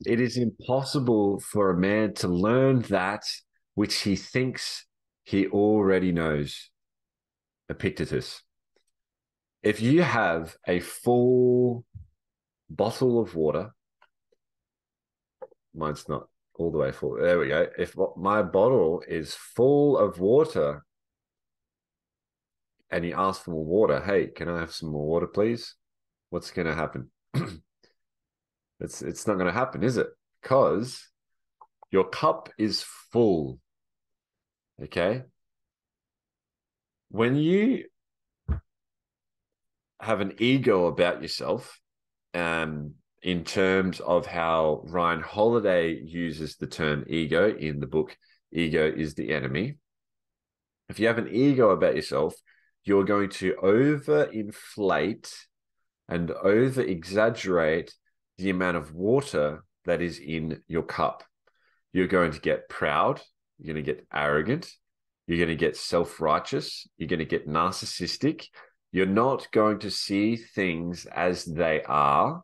It is impossible for a man to learn that which he thinks he already knows. Epictetus. If you have a full bottle of water, mine's not all the way full. There we go. If my bottle is full of water and you ask for more water, hey, can I have some more water, please? What's going to happen? It's not going to happen, is it? Because your cup is full. Okay. When you have an ego about yourself, in terms of how Ryan Holiday uses the term ego in the book Ego is the Enemy. If you have an ego about yourself, you're going to overinflate and over exaggerate the amount of water that is in your cup. You're going to get proud. You're going to get arrogant. You're going to get self righteous. You're going to get narcissistic. You're not going to see things as they are.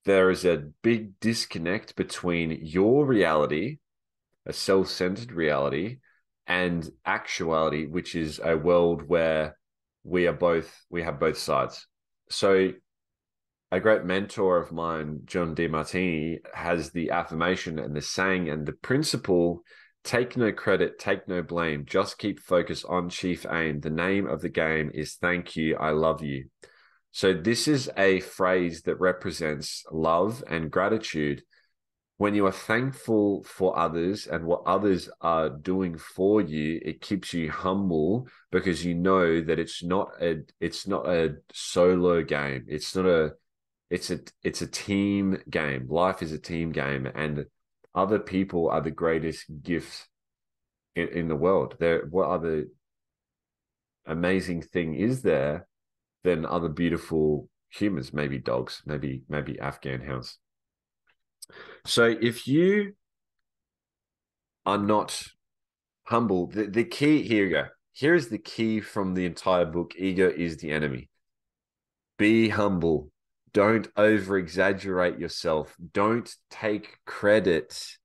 There is a big disconnect between your reality, a self centered reality, and actuality, which is a world where we have both sides. So a great mentor of mine, John Demartini, has the affirmation and the saying and the principle: take no credit, take no blame, just keep focus on chief aim. The name of the game is thank you, I love you. So this is a phrase that represents love and gratitude. When you are thankful for others and what others are doing for you, it keeps you humble because you know that it's not a solo game. It's a team game. Life is a team game, and other people are the greatest gifts in the world. What other amazing thing is there than other beautiful humans? Maybe dogs, maybe Afghan hounds. So if you are not humble, the key, here you go. Here is the key from the entire book. Ego is the enemy. Be humble. Don't over exaggerate yourself. Don't take credit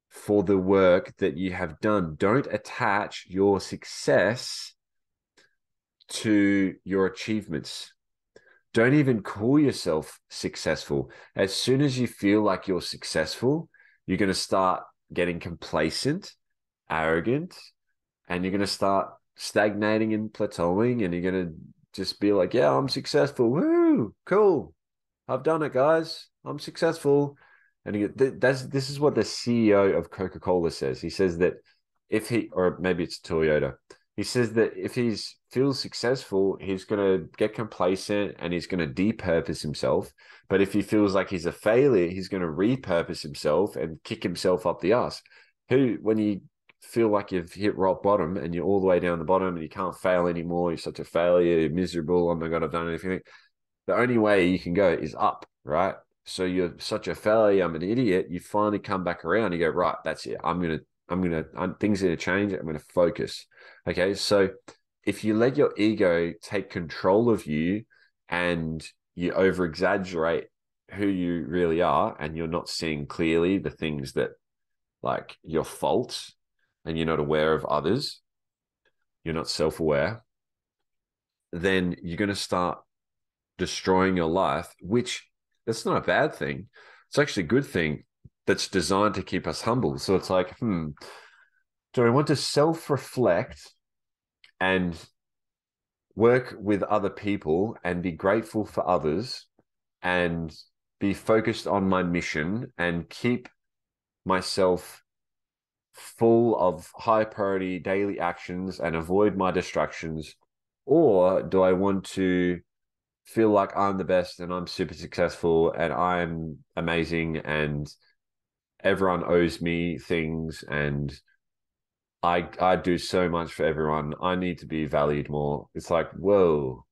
for the work that you have done. Don't attach your success to your achievements. Don't even call yourself successful. As soon as you feel like you're successful, you're going to start getting complacent, arrogant, and you're going to start stagnating and plateauing, and you're going to just be like, yeah, I'm successful. Woo, cool. I've done it, guys. I'm successful. And this is what the CEO of Coca-Cola says. He says that if he, or maybe it's Toyota, he says that if he feels successful, he's going to get complacent and he's going to depurpose himself. But if he feels like he's a failure, he's going to repurpose himself and kick himself up the ass. When you feel like you've hit rock bottom and you're all the way down the bottom and you can't fail anymore, you're such a failure, you're miserable, oh my God, I've done anything. The only way you can go is up, right? So you're such a failure, I'm an idiot. You finally come back around, you go, right, that's it. Things are going to change. I'm going to focus. Okay. So if you let your ego take control of you and you over exaggerate who you really are, and you're not seeing clearly the things that like your faults, and you're not aware of others, you're not self aware, then you're going to start destroying your life, which that's not a bad thing. It's actually a good thing that's designed to keep us humble. So it's like, do I want to self reflect and work with other people and be grateful for others and be focused on my mission and keep myself full of high priority daily actions and avoid my distractions? Or do I want to feel like I'm the best and I'm super successful and I'm amazing and everyone owes me things and I do so much for everyone. I need to be valued more. It's like, whoa,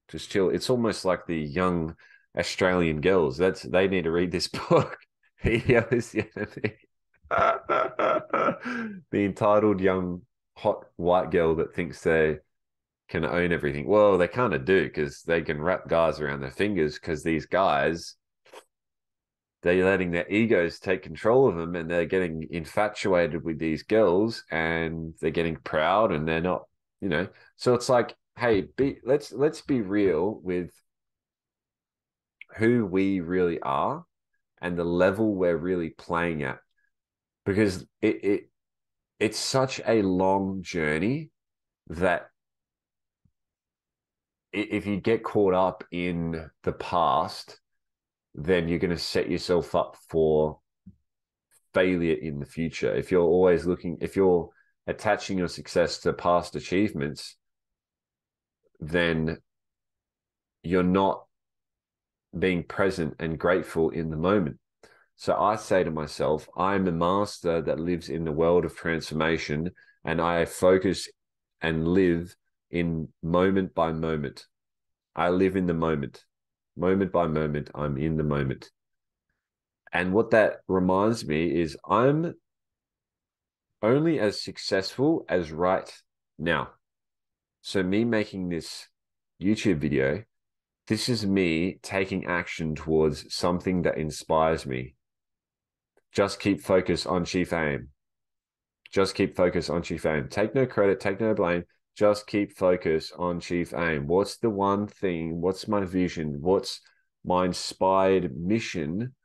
just chill. It's almost like the young Australian girls. They need to read this book. Ego is the enemy. The entitled young hot white girl that thinks they can own everything. Well, they kind of do because they can wrap guys around their fingers because these guys they're letting their egos take control of them, and they're getting infatuated with these girls, and they're getting proud, and they're not, you know. So it's like, hey, let's be real with who we really are and the level we're really playing at, because it's such a long journey that if you get caught up in the past, then you're going to set yourself up for failure in the future. If you're always looking, if you're attaching your success to past achievements, then you're not being present and grateful in the moment. So I say to myself, I'm a master that lives in the world of transformation, and I focus and live in moment by moment. I live in the moment. Moment by moment, I'm in the moment. And what that reminds me is I'm only as successful as right now. So me making this YouTube video, this is me taking action towards something that inspires me. Just keep focus on chief aim. Just keep focus on chief aim. Take no credit, take no blame. Just keep focus on chief aim. What's the one thing? What's my vision? What's my inspired mission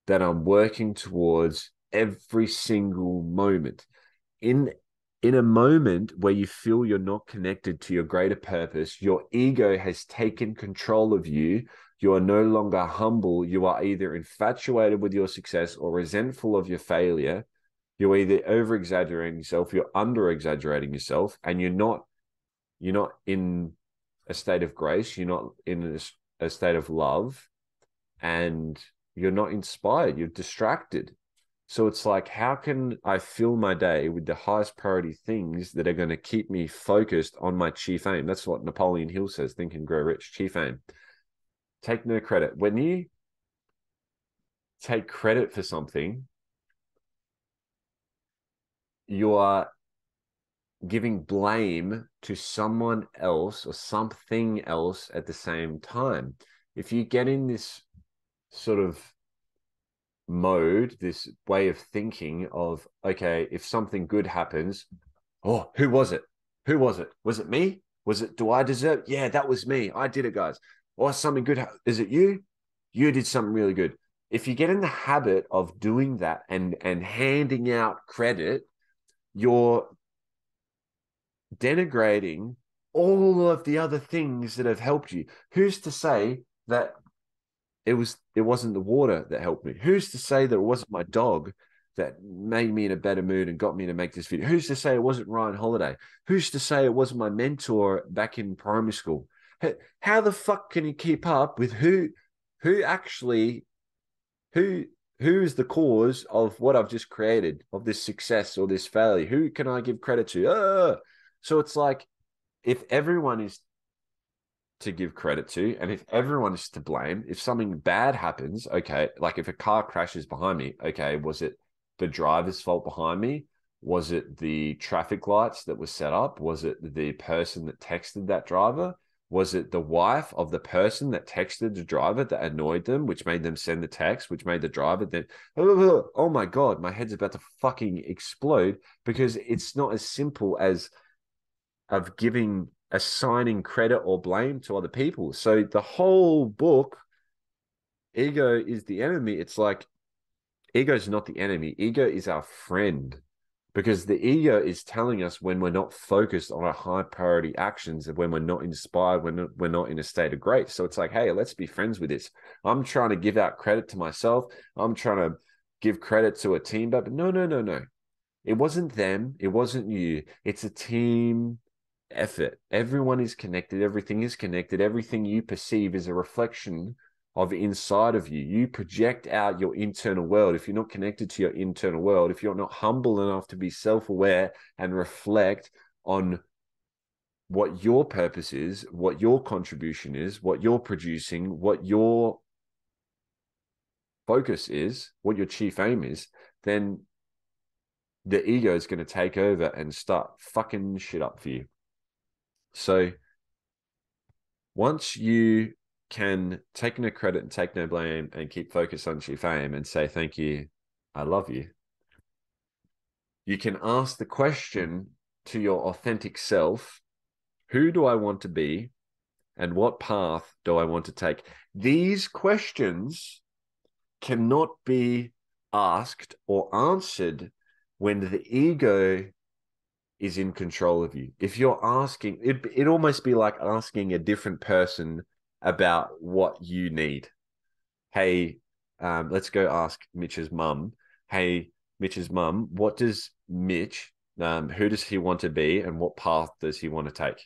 that I'm working towards every single moment? In a moment where you feel you're not connected to your greater purpose, your ego has taken control of you. You are no longer humble. You are either infatuated with your success or resentful of your failure. You're either over exaggerating yourself, you're under exaggerating yourself, and you're not in a state of grace. You're not in a state of love, and you're not inspired. You're distracted. So it's like, how can I fill my day with the highest priority things that are going to keep me focused on my chief aim? That's what Napoleon Hill says, Think and Grow Rich, chief aim. Take no credit. When you take credit for something, you are giving blame to someone else or something else at the same time. If you get in this sort of mode, this way of thinking of, okay, if something good happens, oh, who was it? Who was it? Was it me? Was it, do I deserve? Yeah, that was me. I did it, guys. Or something good. Is it you? You did something really good. If you get in the habit of doing that and handing out credit, you're denigrating all of the other things that have helped you. Who's to say that it wasn't the water that helped me? Who's to say that it wasn't my dog that made me in a better mood and got me to make this video? Who's to say it wasn't Ryan Holiday? Who's to say it wasn't my mentor back in primary school? How the fuck can you keep up with who actually who is the cause of what I've just created, of this success or this failure? Who can I give credit to? So it's like, if everyone is to give credit to, and if everyone is to blame, if something bad happens, okay, like if a car crashes behind me, okay, was it the driver's fault behind me? Was it the traffic lights that were set up? Was it the person that texted that driver? Was it the wife of the person that texted the driver that annoyed them, which made them send the text, which made the driver then, oh my God, my head's about to fucking explode, because it's not as simple as of assigning credit or blame to other people. So the whole book, Ego is the Enemy, it's like, ego is not the enemy. Ego is our friend, because the ego is telling us when we're not focused on our high priority actions, and when we're not inspired, when we're not in a state of grace. So it's like, hey, let's be friends with this. I'm trying to give out credit to myself. I'm trying to give credit to a team, but no. It wasn't them. It wasn't you. It's a team effort. Everyone is connected. Everything is connected. Everything you perceive is a reflection of inside of you. You project out your internal world. If you're not connected to your internal world, if you're not humble enough to be self-aware and reflect on what your purpose is, what your contribution is, what you're producing, what your focus is, what your chief aim is, then the ego is going to take over and start fucking shit up for you. So once you can take no credit and take no blame and keep focused on your fame and say, thank you, I love you. You can ask the question to your authentic self, who do I want to be and what path do I want to take? These questions cannot be asked or answered when the ego is in control of you. If you're asking, it almost be like asking a different person about what you need. Hey, let's go ask Mitch's mum. Hey, Mitch's mum, what does Mitch, who does he want to be and what path does he want to take?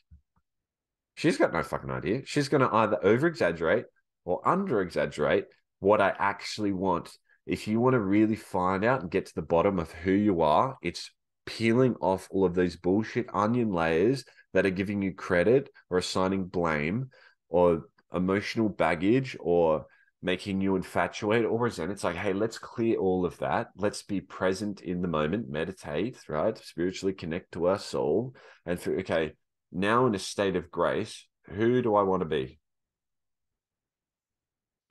She's got no fucking idea. She's going to either over-exaggerate or under-exaggerate what I actually want. If you want to really find out and get to the bottom of who you are, it's peeling off all of those bullshit onion layers that are giving you credit or assigning blame or emotional baggage or making you infatuate or resent. It's like, hey, let's clear all of that. Let's be present in the moment, meditate, right? Spiritually connect to our soul. And for, okay, now in a state of grace, who do I want to be?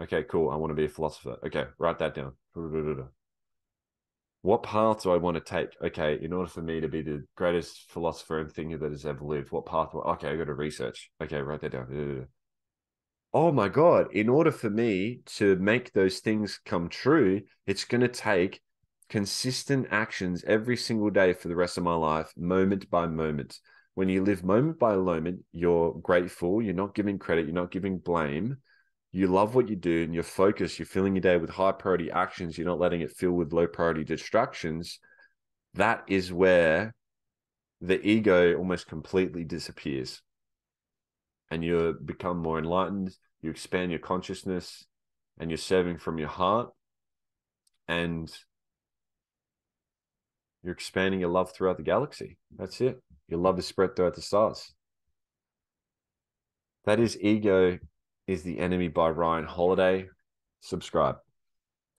Okay, cool. I want to be a philosopher. Okay, write that down. What path do I want to take? Okay, in order for me to be the greatest philosopher and thinker that has ever lived, what path? Okay, I got to research. Okay, write that down. Oh my God, in order for me to make those things come true, it's going to take consistent actions every single day for the rest of my life, moment by moment. When you live moment by moment, you're grateful, you're not giving credit, you're not giving blame. You love what you do and you're focused, you're filling your day with high priority actions, you're not letting it fill with low priority distractions. That is where the ego almost completely disappears. And you become more enlightened, you expand your consciousness, and you're serving from your heart, and you're expanding your love throughout the galaxy. That's it. Your love is spread throughout the stars. That is Ego is the Enemy by Ryan Holiday. Subscribe.